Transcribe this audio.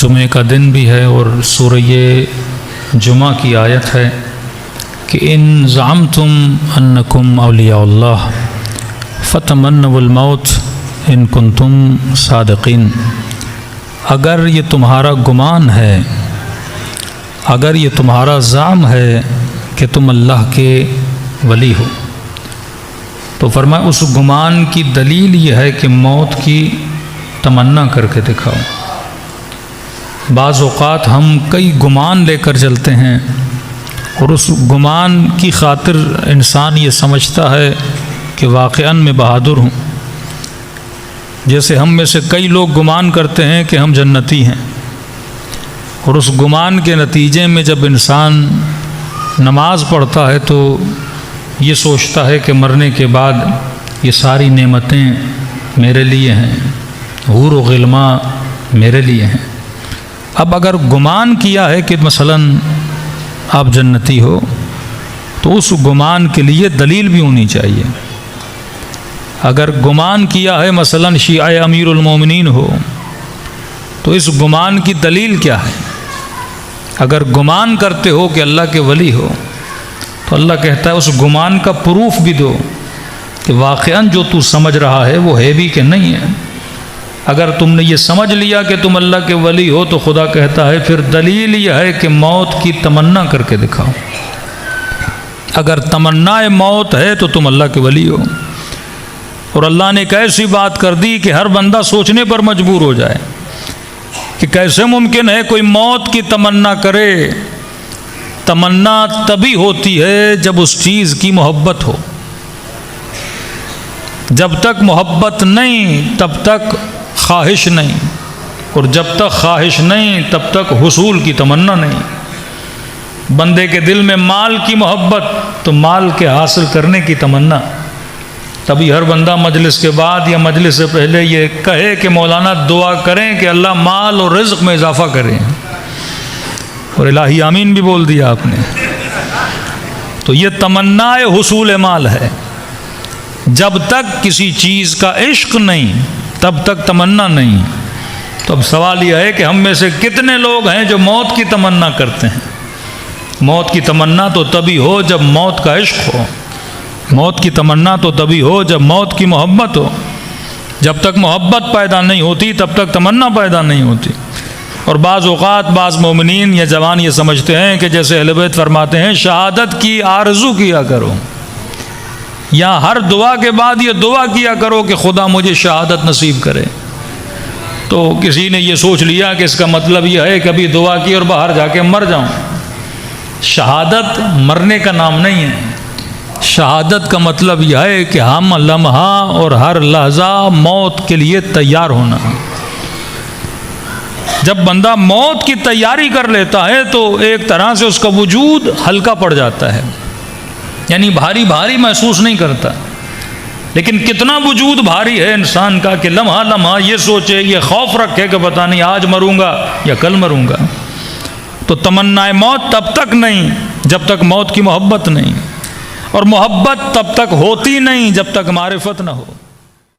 جمعے کا دن بھی ہے اور سورہ جمعہ کی آیت ہے کہ ان زعمتم انکم اولیاء اللہ فتمنوا الموت ان کنتم صادقین۔ اگر یہ تمہارا گمان ہے، اگر یہ تمہارا زعم ہے کہ تم اللہ کے ولی ہو، تو فرمایا اس گمان کی دلیل یہ ہے کہ موت کی تمنا کر کے دکھاؤ۔ بعض اوقات ہم کئی گمان لے کر چلتے ہیں اور اس گمان کی خاطر انسان یہ سمجھتا ہے کہ واقعاً میں بہادر ہوں۔ جیسے ہم میں سے کئی لوگ گمان کرتے ہیں کہ ہم جنتی ہیں، اور اس گمان کے نتیجے میں جب انسان نماز پڑھتا ہے تو یہ سوچتا ہے کہ مرنے کے بعد یہ ساری نعمتیں میرے لیے ہیں، حور و غلما میرے لیے ہیں۔ اب اگر گمان کیا ہے کہ مثلاً آپ جنتی ہو تو اس گمان کے لیے دلیل بھی ہونی چاہیے۔ اگر گمان کیا ہے مثلاً شیعہ امیر المومنین ہو تو اس گمان کی دلیل کیا ہے؟ اگر گمان کرتے ہو کہ اللہ کے ولی ہو تو اللہ کہتا ہے اس گمان کا پروف بھی دو کہ واقعاً جو تو سمجھ رہا ہے وہ ہے بھی کہ نہیں ہے۔ اگر تم نے یہ سمجھ لیا کہ تم اللہ کے ولی ہو تو خدا کہتا ہے پھر دلیل یہ ہے کہ موت کی تمنا کر کے دکھاؤ۔ اگر تمنا موت ہے تو تم اللہ کے ولی ہو۔ اور اللہ نے ایک ایسی بات کر دی کہ ہر بندہ سوچنے پر مجبور ہو جائے کہ کیسے ممکن ہے کوئی موت کی تمنا کرے۔ تمنا تبھی ہوتی ہے جب اس چیز کی محبت ہو۔ جب تک محبت نہیں تب تک خواہش نہیں، اور جب تک خواہش نہیں تب تک حصول کی تمنا نہیں۔ بندے کے دل میں مال کی محبت تو مال کے حاصل کرنے کی تمنا، تبھی ہر بندہ مجلس کے بعد یا مجلس سے پہلے یہ کہے کہ مولانا دعا کریں کہ اللہ مال اور رزق میں اضافہ کریں، اور الہی آمین بھی بول دیا آپ نے۔ تو یہ تمنا حصول مال ہے۔ جب تک کسی چیز کا عشق نہیں تب تک تمنا نہیں۔ تو اب سوال یہ ہے کہ ہم میں سے کتنے لوگ ہیں جو موت کی تمنا کرتے ہیں؟ موت کی تمنا تو تبھی ہو جب موت کا عشق ہو، موت کی تمنا تو تبھی ہو جب موت کی محبت ہو۔ جب تک محبت پیدا نہیں ہوتی تب تک تمنا پیدا نہیں ہوتی۔ اور بعض اوقات بعض مومنین یا جوان یہ سمجھتے ہیں کہ جیسے اہل بیت فرماتے ہیں شہادت کی آرزو کیا کرو، یا ہر دعا کے بعد یہ دعا کیا کرو کہ خدا مجھے شہادت نصیب کرے۔ تو کسی نے یہ سوچ لیا کہ اس کا مطلب یہ ہے کہ ابھی دعا کی اور باہر جا کے مر جاؤں۔ شہادت مرنے کا نام نہیں ہے۔ شہادت کا مطلب یہ ہے کہ ہم لمحہ اور ہر لحظہ موت کے لیے تیار ہونا۔ جب بندہ موت کی تیاری کر لیتا ہے تو ایک طرح سے اس کا وجود ہلکا پڑ جاتا ہے، یعنی بھاری بھاری محسوس نہیں کرتا۔ لیکن کتنا وجود بھاری ہے انسان کا کہ لمحہ لمحہ یہ سوچے، یہ خوف رکھے کہ پتہ نہیں آج مروں گا یا کل مروں گا۔ تو تمنا موت تب تک نہیں جب تک موت کی محبت نہیں، اور محبت تب تک ہوتی نہیں جب تک معرفت نہ ہو۔